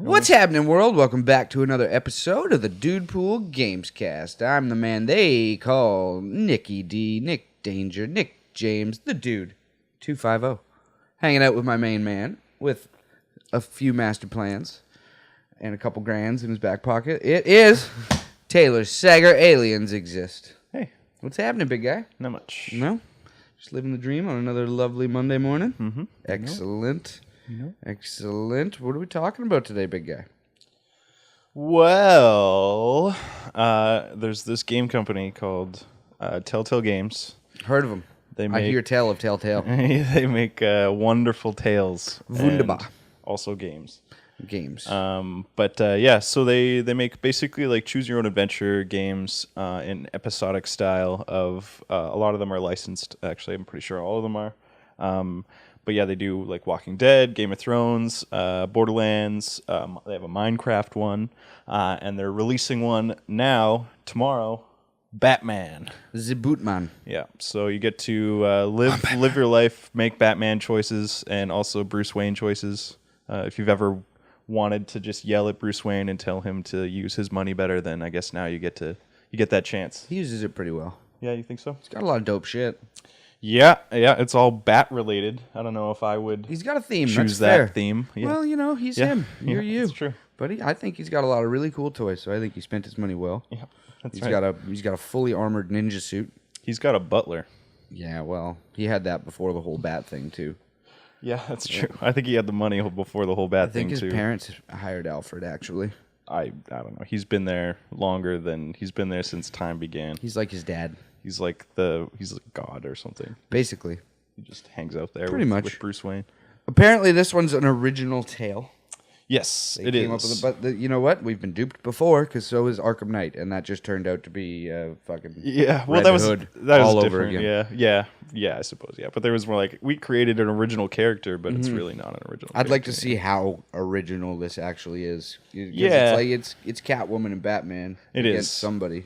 What's happening, world? Welcome back to another episode of the DUDEPOOL Gamescast. I'm the man they call Nicky D, Nick Danger, Nick James, the Dude, 250. Hanging out with my main man with a few master plans and a couple grands in his back pocket. It is Taylor Sager. Aliens exist. Hey. What's happening, big guy? Not much. No? Just living the dream on another lovely Monday morning? Mm-hmm. Excellent. No. Excellent. What are we talking about today, big guy? Well, there's this game company called Telltale Games. Heard of them. I hear tell of Telltale. They make wonderful tales. Wunderbar. And also games. Games. So they make basically like choose your own adventure games in episodic style of a lot of them are licensed. Actually, I'm pretty sure all of them are. But yeah, they do like Walking Dead, Game of Thrones, Borderlands. They have a Minecraft one, and they're releasing one now tomorrow. Batman. The Bootman. Yeah, so you get to live your life, make Batman choices, and also Bruce Wayne choices. If you've ever wanted to just yell at Bruce Wayne and tell him to use his money better, then I guess now you get that chance. He uses it pretty well. Yeah, you think so? He's got a lot of dope shit. Yeah, it's all bat related. I don't know if I would. He's got a theme. Choose That's fair. that theme. Yeah. Well, he's him. You're you. That's true. But I think he's got a lot of really cool toys, so I think he spent his money well. Yeah, that's He's got a fully armored ninja suit. He's got a butler. Yeah, well, he had that before the whole bat thing too. Yeah, that's true. I think he had the money before the whole bat thing too. I think his parents hired Alfred actually. I don't know. He's been there longer than he's been there since time began. He's like his dad. He's like God or something. Basically. He just hangs out there Pretty much with Bruce Wayne. Apparently, this one's an original tale. Yes, They came up with it, but you know what? We've been duped before because so is Arkham Knight, and that just turned out to be fucking well, Red that was Hood all over different. again. Yeah, I suppose. Yeah, but there was more like we created an original character, but it's really not an original. I'd like to see how original this actually is. Yeah, it's Catwoman and Batman. It against is somebody.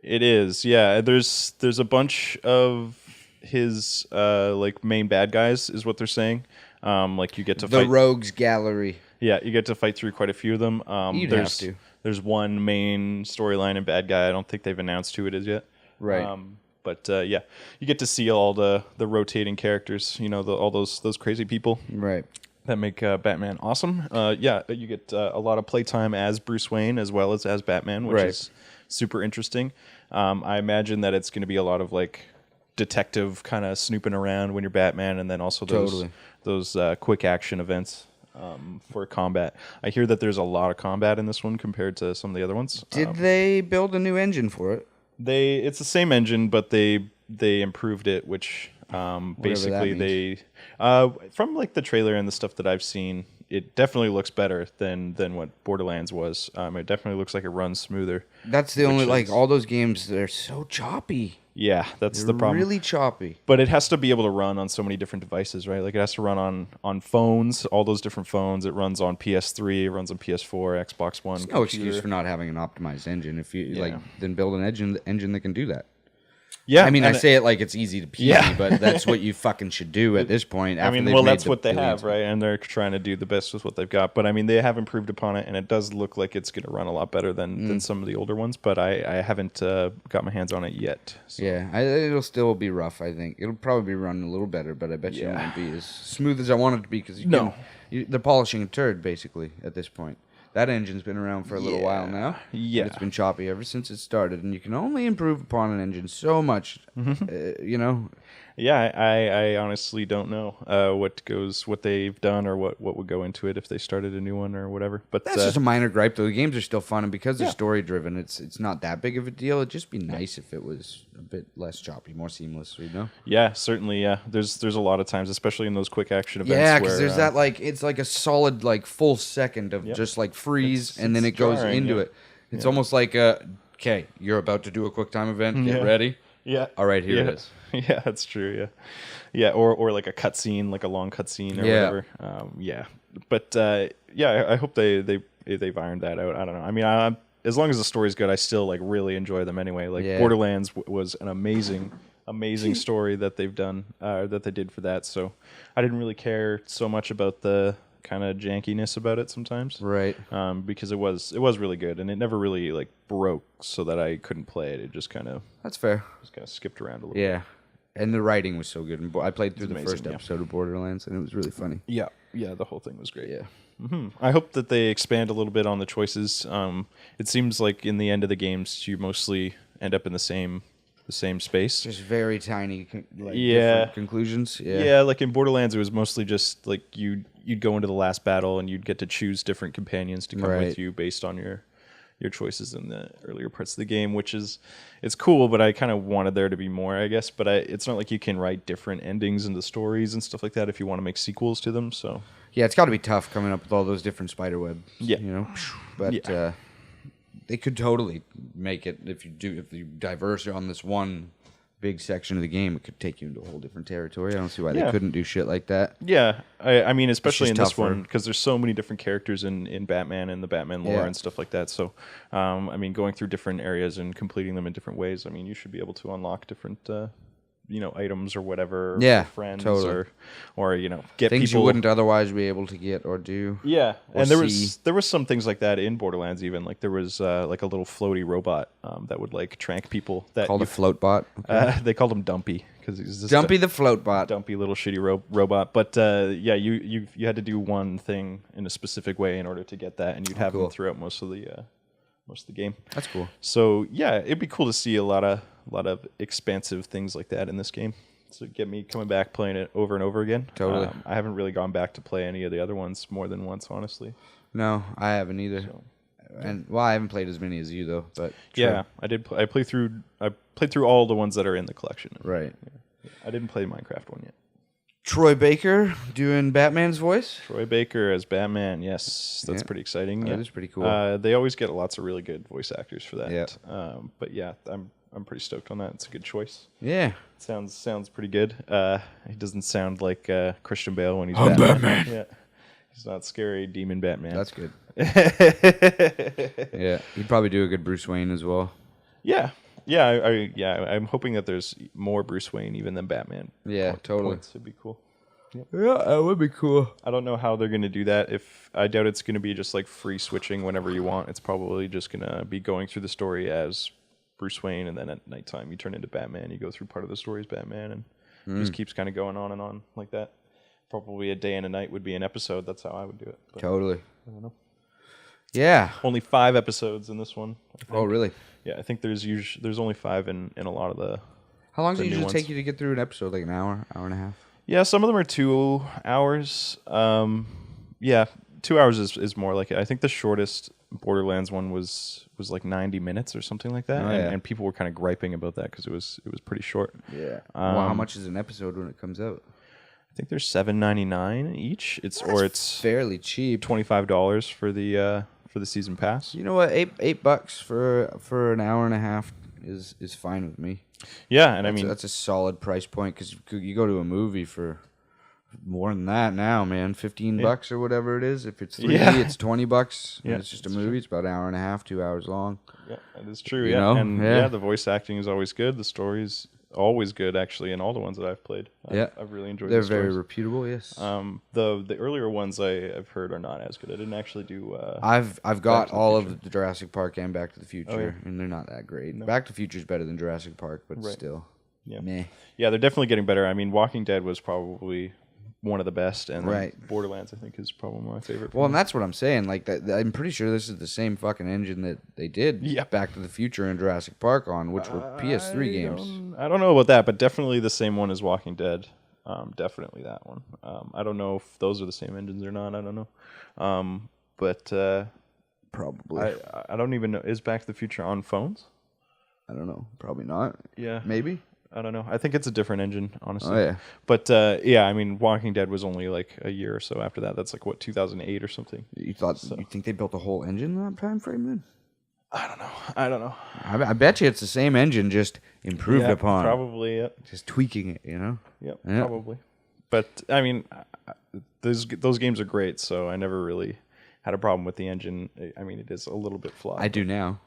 It is. Yeah, there's a bunch of his like main bad guys is what they're saying. Like you get to the fight Rogues Gallery. Yeah, you get to fight through quite a few of them. You'd have to. There's one main storyline and bad guy. I don't think they've announced who it is yet. Right. Yeah, you get to see all the rotating characters. All those crazy people. Right. That make Batman awesome. You get a lot of playtime as Bruce Wayne as well as Batman, which is super interesting. I imagine that it's going to be a lot of like detective kind of snooping around when you're Batman, and then also those quick action events. For combat. I hear that there's a lot of combat in this one compared to some of the other ones. Did they build a new engine for it? It's the same engine, but they improved it, which basically they from like the trailer and the stuff that I've seen, it definitely looks better than what Borderlands was. It definitely looks like it runs smoother. That's the only all those games, they're so choppy. Yeah, that's the problem. Really choppy. But it has to be able to run on so many different devices, right? Like it has to run on phones, all those different phones. It runs on PS3, it runs on PS4, Xbox One. There's no excuse for not having an optimized engine. If you then build an engine that can do that. Yeah, I mean, I say it like it's easy to PC, but that's what you fucking should do at this point. That's what they have, right? And they're trying to do the best with what they've got. But I mean, they have improved upon it, and it does look like it's going to run a lot better than some of the older ones. But I haven't got my hands on it yet. So. Yeah, it'll still be rough. I think it'll probably be running a little better, but I bet you it won't be as smooth as I want it to be because they're polishing a turd basically at this point. That engine's been around for a little while now. Yeah. It's been choppy ever since it started, and you can only improve upon an engine so much, Yeah, I honestly don't know what they've done or what would go into it if they started a new one or whatever. But that's just a minor gripe, though. The games are still fun, and because they're story-driven, it's not that big of a deal. It'd just be nice if it was a bit less choppy, more seamless, Yeah, certainly, yeah. There's a lot of times, especially in those quick action events. Yeah, because there's that, it's like a solid, full second of just, freeze, and then it goes into it. It's almost like, okay, you're about to do a quick time event. Get ready. Yeah. All right, here it is. Yeah, that's true. Yeah, or like a cutscene, like a long cutscene or whatever. But I hope they've ironed that out. I don't know. I mean, as long as the story's good, I still really enjoy them anyway. Borderlands was an amazing story that they've done, that they did for that. So I didn't really care so much about the kind of jankiness about it sometimes. Right. Because it was really good, and it never really like broke so that I couldn't play it. It just kind of That's fair. skipped around a little. Yeah. And the writing was so good. And I played through the amazing, first episode of Borderlands, and it was really funny. Yeah, the whole thing was great. Yeah. I hope that they expand a little bit on the choices. It seems like in the end of the games, you mostly end up in the same space. Just very tiny, Yeah. different conclusions. Yeah. Yeah, like in Borderlands, it was mostly just like you'd go into the last battle and you'd get to choose different companions to come Right. with you based on your choices in the earlier parts of the game, which it's cool, but I kind of wanted there to be more, I guess. But it's not like you can write different endings into stories and stuff like that if you want to make sequels to them. So Yeah, it's got to be tough coming up with all those different spiderwebs. Yeah. You know? But they could totally make it, if you diverse on this one big section of the game, it could take you into a whole different territory. I don't see why they couldn't do shit like that. yeah, I mean, especially in just this one, tougher. because there's so many different characters in Batman and the Batman lore Yeah. and stuff like that. So, I mean, going through different areas and completing them in different ways, I mean, you should be able to unlock different, items or whatever. Yeah, for friends totally. or get Things people you wouldn't otherwise be able to get or do. Yeah, or and there see. was some things like that in Borderlands. Even like there was like a little floaty robot that would like trank people. That Called you- a float bot. Okay. They called him Dumpy because he's just Dumpy the float bot. dumpy little shitty robot. But yeah, you had to do one thing in a specific way in order to get that, and you'd have cool. them throughout most of the game. That's cool. So yeah, it'd be cool to see a lot of expansive things like that in this game. So get me coming back playing it over and over again. Totally. I haven't really gone back to play any of the other ones more than once, honestly. No, I haven't either. So, And well, I haven't played as many as you though. But yeah, I did. I played through all the ones that are in the collection. right. I didn't play the Minecraft one yet. Troy Baker doing Batman's voice. Troy Baker as Batman. Yes, that's Yeah. pretty exciting. That Yeah. is pretty cool. They always get lots of really good voice actors for that. Yeah. But yeah, I'm pretty stoked on that. It's a good choice. Yeah. Sounds pretty good. He doesn't sound like Christian Bale when he's I'm Batman. Batman. Yeah. He's not scary demon Batman. That's good. Yeah, he'd probably do a good Bruce Wayne as well. Yeah. I'm hoping that there's more Bruce Wayne even than Batman. Yeah, totally. Points would be cool. Yeah, that would be cool. I don't know how they're going to do that. I doubt it's going to be just like free switching whenever you want. It's probably just going to be going through the story as Bruce Wayne, and then at nighttime you turn into Batman. You go through part of the story as Batman, and it just keeps kind of going on and on like that. Probably a day and a night would be an episode. That's how I would do it. But Totally. I don't know. Yeah. Only 5 episodes in this one. I think. Oh, really? Yeah, I think there's only 5 in a lot of the. How long does The it new usually ones. take you to get through an episode? Like an hour and a half? Yeah, some of them are 2 hours. Yeah, 2 hours is more like it. I think the shortest Borderlands one was like 90 minutes or something like that, Oh, yeah. and people were kind of griping about that because it was pretty short. Yeah. Well, how much is an episode when it comes out? I think they're $7.99 each. It's Fairly cheap. $25 for the season pass. You know what? $8 for an hour and a half is fine with me. Yeah, and I mean That's a solid price point because you go to a movie for more than that now, man. $15 or whatever it is. If it's 3D, Yeah. it's $20. Yeah, And it's just a movie. It's about an hour and a half, 2 hours long. yeah, that is true. You Yeah, know? and Yeah. the voice acting is always good. The story's always good, actually, in all the ones that I've played. Yeah. I've really enjoyed. They're the very stories. reputable. Yes. The earlier ones I've heard are not as good. I didn't actually do. I've got Back to the all Future. of the Jurassic Park and Back to the Future, Oh, yeah. and they're not that great. No. Back to the Future is better than Jurassic Park, but Right. still, Yeah. meh. Yeah, they're definitely getting better. I mean, Walking Dead was probably one of the best, and then Right. Borderlands I think is probably my favorite. Well, and that's what I'm saying. Like, I'm pretty sure this is the same fucking engine that they did Yeah. Back to the Future and Jurassic Park on, which were PS3 games. I don't know about that, but definitely the same one as Walking Dead. Definitely that one. I don't know if those are the same engines or not. I don't know. But Probably. I don't even know. Is Back to the Future on phones? I don't know. Probably not. Yeah. Maybe. I don't know. I think it's a different engine, honestly. Oh, yeah. But yeah, I mean, Walking Dead was only like a year or so after that. That's like what 2008 or something. You think they built a whole engine in that time frame then? I don't know. I bet you it's the same engine, just improved Yeah, upon. Probably. Yeah. Just tweaking it, you know? Yep. Yeah. Probably. But I mean, those games are great, so I never really had a problem with the engine. I mean, it is a little bit flawed. I do now.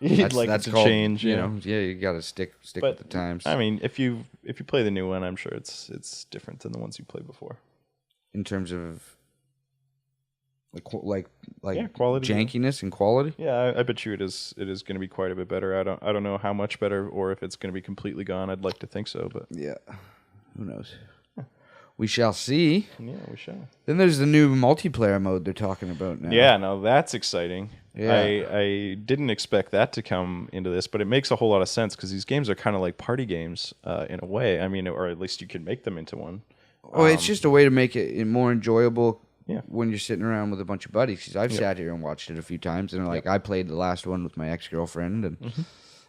You'd like it to called, change, you yeah. know. Yeah, you got to stick with the times. I mean, if you play the new one, I'm sure it's different than the ones you played before. In terms of quality, jankiness and quality. Yeah, I bet you it is going to be quite a bit better. I don't know how much better, or if it's going to be completely gone. I'd like to think so, but yeah, who knows? We shall see. Yeah, we shall. Then there's the new multiplayer mode they're talking about now. Yeah, no, that's exciting. Yeah. I didn't expect that to come into this, but it makes a whole lot of sense because these games are kind of like party games in a way. I mean, or at least you can make them into one. Oh, it's just a way to make it more enjoyable. Yeah. When you're sitting around with a bunch of buddies, because I've sat here and watched it a few times, and like I played the last one with my ex-girlfriend, and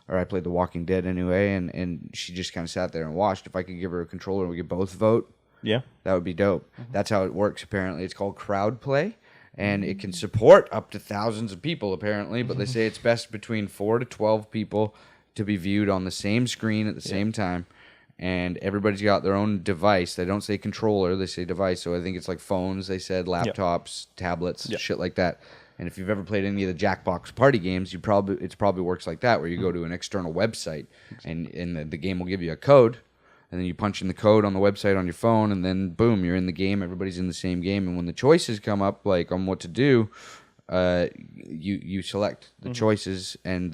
or I played The Walking Dead anyway, and she just kind of sat there and watched. If I could give her a controller and we could both vote, yeah, that would be dope. That's how it works. Apparently, it's called crowd play, and it can support up to thousands of people. Apparently, but they say it's best between 4 to 12 people to be viewed on the same screen at the same time. And everybody's got their own device. They don't say controller, they say device. So I think it's like phones, they said, laptops, tablets, shit like that. And if you've ever played any of the Jackbox party games, it probably works like that, where you go to an external website and the game will give you a code, and then you punch in the code on the website on your phone, and then boom, you're in the game. Everybody's in the same game, and when the choices come up, like on what to do, you select the choices, and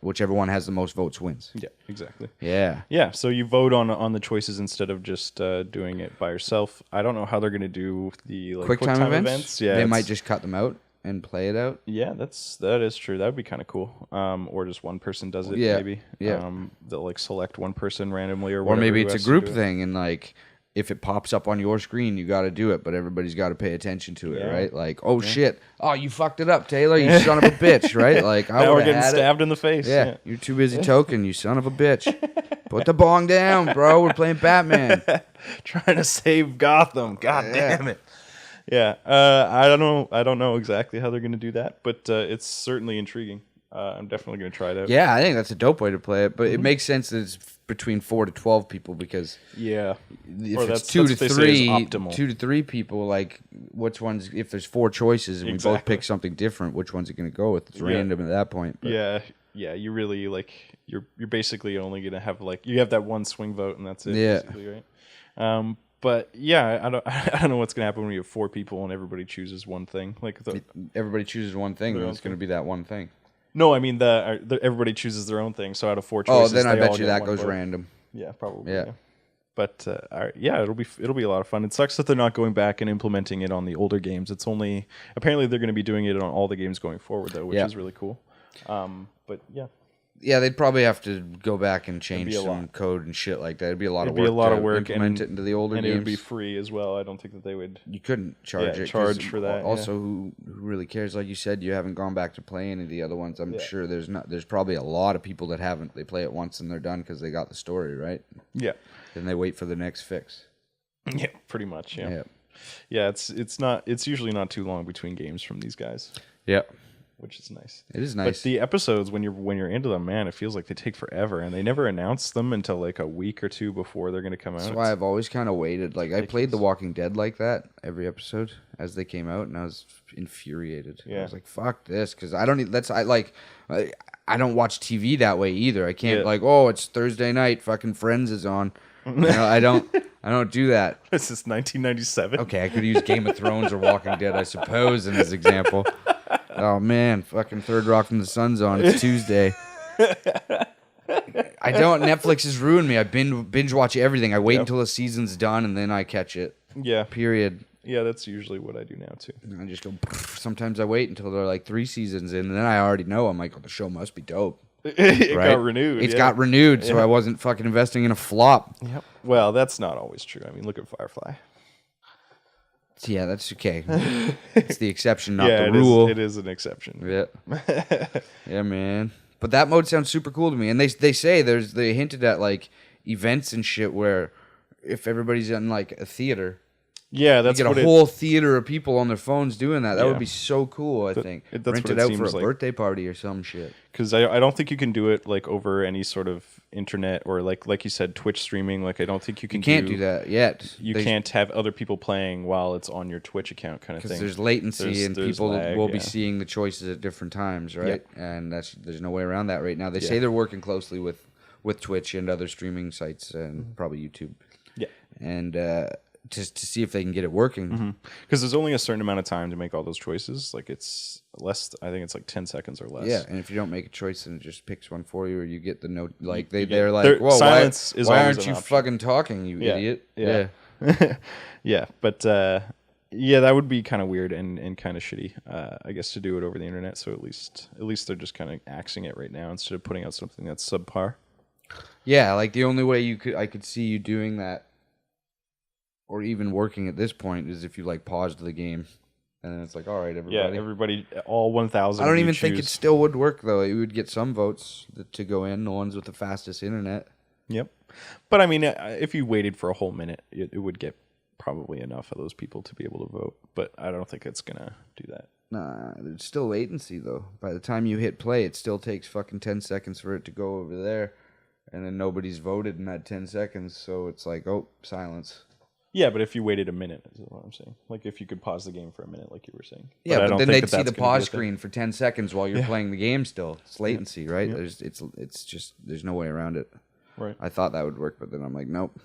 whichever one has the most votes wins. Yeah, exactly. Yeah. So you vote on the choices instead of just doing it by yourself. I don't know how they're going to do the quick time events. Yeah, they might just cut them out and play it out. Yeah, that is true. That would be kind of cool. Or just one person does it. Maybe. Yeah. They'll like select one person randomly or maybe it's a group thing, and like, if it pops up on your screen, you got to do it, but everybody's got to pay attention to it, right? Like, shit, you fucked it up, Taylor, you son of a bitch, right? Like, now we're getting stabbed in the face. Yeah, you're too busy token, you son of a bitch. Put the bong down, bro. We're playing Batman. Trying to save Gotham. God damn it. Yeah, I don't know exactly how they're going to do that, but it's certainly intriguing. I'm definitely going to try it out. Yeah, I think that's a dope way to play it, but it makes sense that it's between 4 to 12 people, because if it's 2 to 3 people, like, which ones, if there's 4 choices and we both pick something different, which one's it going to go with? It's random at that point. But. Yeah, you really, like, you're basically only going to have, like, you have that one swing vote and that's it, basically, right? But yeah, I don't know what's gonna happen when you have 4 people and everybody chooses one thing. Like everybody chooses one thing, then it's gonna be that one thing. No, I mean everybody chooses their own thing. So out of 4 choices, then I bet you that goes random. Yeah, probably. Yeah. But it'll be a lot of fun. It sucks that they're not going back and implementing it on the older games. It's only apparently they're going to be doing it on all the games going forward though, which is really cool. But yeah. Yeah, they'd probably have to go back and change some code and shit like that. It'd be a lot of work. To implement it into the older games. And it would be free as well. I don't think that they would. You couldn't charge for that. Also, who really cares? Like you said, you haven't gone back to play any of the other ones. I'm sure there's probably a lot of people that haven't. They play it once and they're done because they got the story, right? Yeah. Then they wait for the next fix. Yeah, pretty much. Yeah. Yeah, it's usually not too long between games from these guys. Yeah. Which is nice. It is nice. But the episodes, when you're into them, man, it feels like they take forever, and they never announce them until like a week or 2 before they're going to come out. That's why I've always kind of waited. Like I played The Walking Dead like that every episode as they came out, and I was infuriated. I was like, "Fuck this," because I don't watch TV that way either. I can't it's Thursday night, fucking Friends is on. I don't do that. This is 1997. Okay, I could use Game of Thrones or Walking Dead, I suppose, in this example. Oh man, fucking Third Rock from the Sun's on. It's Tuesday. I don't. Netflix has ruined me. I binge watch everything. I wait until the season's done and then I catch it. Yeah. Period. Yeah, that's usually what I do now too. And I just go. Sometimes I wait until they're like 3 seasons in, and then I already know. I'm like, the show must be dope. It got renewed. It's got renewed, so I wasn't fucking investing in a flop. Yep. Well, that's not always true. I mean, look at Firefly. Yeah, that's okay. It's the exception, not the rule. It is an exception. Yeah. Yeah, man. But that mode sounds super cool to me. And they say they hinted at like events and shit where if everybody's in like a theater, that's you get a whole theater of people on their phones doing that. That would be so cool, I think. Rent it out for a birthday party or some shit. Because I don't think you can do it like over any sort of internet or like you said, Twitch streaming. Like I don't think you can. You can't do that yet. You can't have other people playing while it's on your Twitch account, kind of thing. Because there's latency and people lag, will be seeing the choices at different times, right? Yep. And there's no way around that right now. They say they're working closely with Twitch and other streaming sites and probably YouTube. Yeah. And just to see if they can get it working. Because there's only a certain amount of time to make all those choices. Like it's less. I think it's like 10 seconds or less. Yeah, and if you don't make a choice, then it just picks one for you, or you get the note. Like they're like, "Whoa, silence is why always aren't an you option." fucking talking, you idiot?" Yeah. Yeah, but yeah, that would be kind of weird and kind of shitty. I guess to do it over the internet. So at least they're just kind of axing it right now instead of putting out something that's subpar. Yeah, like the only way I could see you doing that, or even working at this point, is if you like paused the game, and then it's like, all right, everybody. Yeah, everybody, all 1,000. I don't even think it still would work though. It would get some votes to go in. The ones with the fastest internet. Yep, but I mean, if you waited for a whole minute, it would get probably enough of those people to be able to vote. But I don't think it's gonna do that. Nah, there's still latency though. By the time you hit play, it still takes fucking 10 seconds for it to go over there. And then nobody's voted in that 10 seconds, so it's like, oh, silence. Yeah, but if you waited a minute, is what I'm saying. Like if you could pause the game for a minute, like you were saying. Yeah, but then they'd see the pause screen for 10 seconds while you're playing the game still. It's latency, right? Yeah. It's just, there's no way around it. Right. I thought that would work, but then I'm like, nope,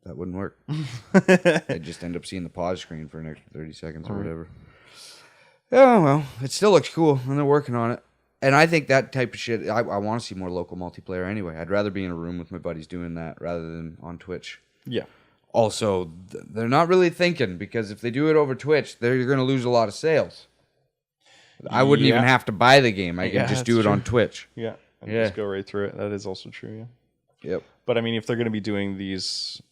that wouldn't work. I'd just end up seeing the pause screen for an extra 30 seconds or whatever. Oh, well, it still looks cool, and they're working on it. And I think that type of shit, I want to see more local multiplayer anyway. I'd rather be in a room with my buddies doing that rather than on Twitch. Yeah. Also, they're not really thinking, because if they do it over Twitch, they're going to lose a lot of sales. I wouldn't even have to buy the game. I could just do it on Twitch. Yeah. And just go right through it. That is also true, yeah. Yep. But I mean, if they're going to be doing these,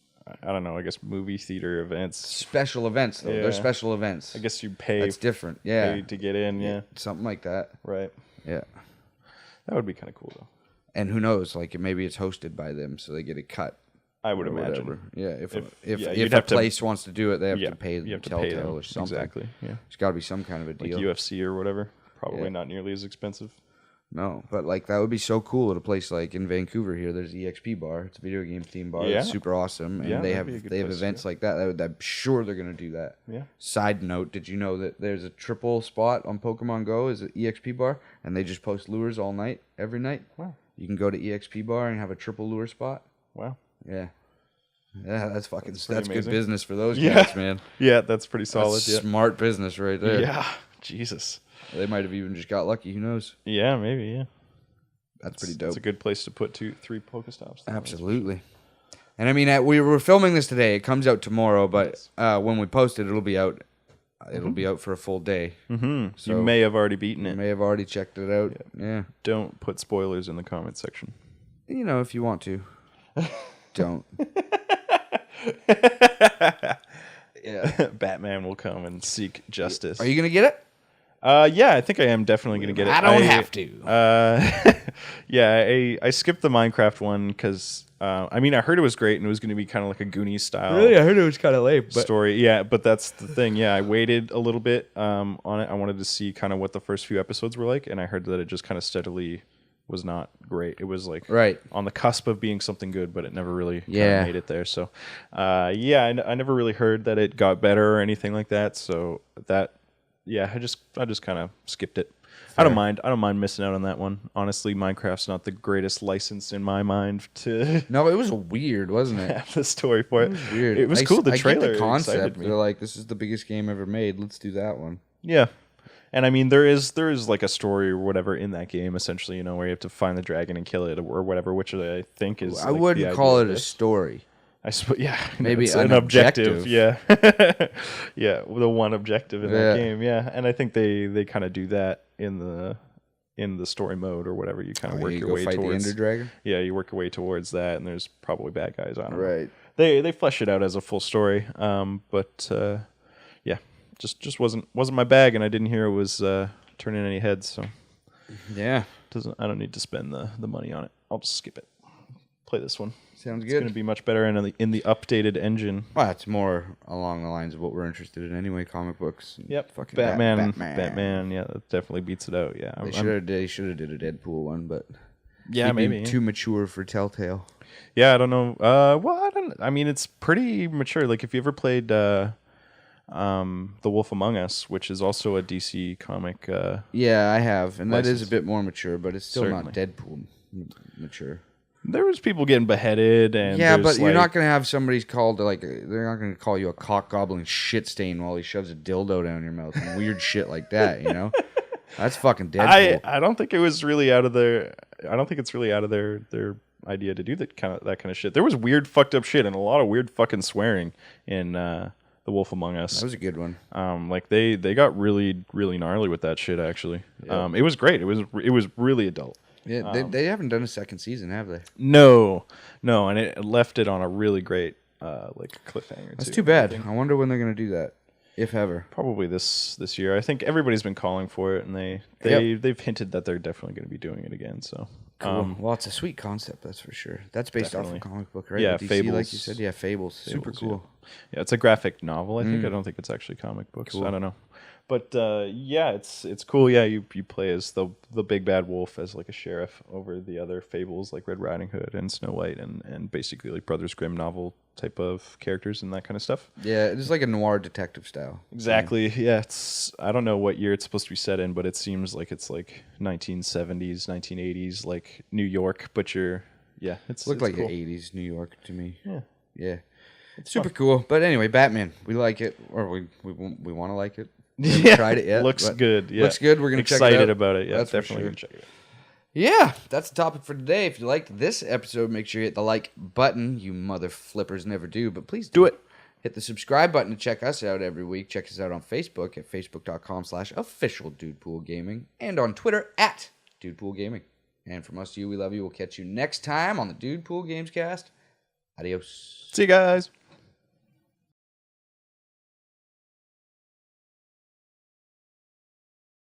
I don't know, I guess movie theater events. Special events, though. They're special events. I guess you pay. That's different. Yeah. Pay to get in, yeah. Something like that. Right. Yeah. That would be kind of cool, though. And who knows? Like, maybe it's hosted by them, so they get a cut. I would imagine. Whatever. Yeah. If a place wants to do it, they have to pay Telltale or something. Exactly. Yeah. There's got to be some kind of a deal. Like UFC or whatever. Probably not nearly as expensive. No, but like that would be so cool at a place like in Vancouver here. There's EXP Bar. It's a video game themed bar. Yeah. It's super awesome, and they have events like that. I'm sure they're gonna do that. Yeah. Side note: did you know that there's a triple spot on Pokemon Go is an EXP Bar, and they just post lures all night, every night. Wow. You can go to EXP Bar and have a triple lure spot. Wow. Yeah. Yeah, that's good amazing. business for those guys, man. Yeah, that's pretty solid. That's smart business right there. Yeah. Jesus. They might have even just got lucky. Who knows? Yeah, maybe. Yeah. That's pretty dope. It's a good place to put 3 Pokestops. Absolutely. And I mean, we were filming this today. It comes out tomorrow, but when we post it, it'll be out. It'll be out for a full day. Mm-hmm. So you may have already beaten it. You may have already checked it out. Yeah. Don't put spoilers in the comment section. You know, if you want to. Don't. Yeah. Batman will come and seek justice. Are you going to get it? Yeah, I think I am definitely going to get it. I don't have to. Yeah, I skipped the Minecraft one because, I mean, I heard it was great and it was going to be kind of like a Goonies style. Really? I heard it was kind of lame. Story. Yeah, but that's the thing. Yeah, I waited a little bit on it. I wanted to see kind of what the first few episodes were like, and I heard that it just kind of steadily was not great. It was like on the cusp of being something good, but it never really kind of made it there. So, yeah, I never really heard that it got better or anything like that. So that... Yeah, I just kind of skipped it. Fair. I don't mind missing out on that one. Honestly, Minecraft's not the greatest license in my mind to. No, it was weird, wasn't it? Have the story for it. It was weird. It was cool. The trailer, get the concept. Excited me. They're like, this is the biggest game ever made. Let's do that one. Yeah, and I mean, there is like a story or whatever in that game, essentially. You know, where you have to find the dragon and kill it or whatever, which I think is. I wouldn't call it a story. I suppose, yeah, maybe it's an objective. Yeah, yeah, the one objective in that game. Yeah, and I think they kind of do that in the story mode or whatever. You kind of work your way towards the Ender Dragon. Yeah, you work your way towards that, and there's probably bad guys on it. Right. They flesh it out as a full story. But yeah, just wasn't my bag, and I didn't hear it was turning any heads. So yeah, I don't need to spend the money on it. I'll just skip it. Play this one. Sounds good. It's going to be much better in the updated engine. Well, it's more along the lines of what we're interested in anyway, comic books. Yep. Fucking Batman. Yeah, that definitely beats it out. Yeah. They should have did a Deadpool one, but maybe too mature for Telltale. Yeah, I don't know. I mean, it's pretty mature. Like if you ever played The Wolf Among Us, which is also a DC comic. Yeah, I have, and that is a bit more mature, but it's still Certainly. not Deadpool mature. There was people getting beheaded, and yeah, but you're like, not gonna have somebody called they're not gonna call you a cock gobbling shit stain while he shoves a dildo down your mouth and weird shit like that. You know, that's fucking Deadpool. I don't think it was really out of their. I don't think it's really out of their idea to do that kind of shit. There was weird fucked up shit and a lot of weird fucking swearing in The Wolf Among Us. That was a good one. Like they got really gnarly with that shit actually. Yep. It was great. It was really adult. Yeah, they haven't done a second season, have they? No, and it left it on a really great like cliffhanger. That's too bad. I wonder when they're gonna do that, if ever. Probably this year. I think everybody's been calling for it, and they've hinted that they're definitely going to be doing it again. So, cool. Well, it's a sweet concept, that's for sure. That's based off a comic book, right? Yeah, DC, Fables. like you said. Yeah, Fables. Super cool. Yeah, it's a graphic novel. I think. I don't think it's actually comic books. Cool. I don't know. But yeah, it's cool. Yeah, you play as the big bad wolf as like a sheriff over the other fables like Red Riding Hood and Snow White and basically like Brothers Grimm novel type of characters and that kind of stuff. Yeah, it's like a noir detective style. Exactly. Yeah, it's I don't know what year it's supposed to be set in, but it seems like it's like 1970s, 1980s, like New York. But it's looked like cool. 80s New York to me. Yeah. It's super cool. But anyway, Batman, we like it, or we want to like it. We Yeah, haven't tried it yet. looks good. Yeah, looks good. We're gonna check it out. Excited about it. Yeah, That's for definitely sure. gonna check it out. Yeah, that's the topic for today. If you liked this episode, make sure you hit the like button. You mother flippers never do, but please Do it. Hit the subscribe button to check us out every week. Check us out on Facebook at facebook.com/officialdudepoolgaming and on Twitter at dudepoolgaming. And from us to you, we love you. We'll catch you next time on the Dudepool Gamescast. Adios. See you guys.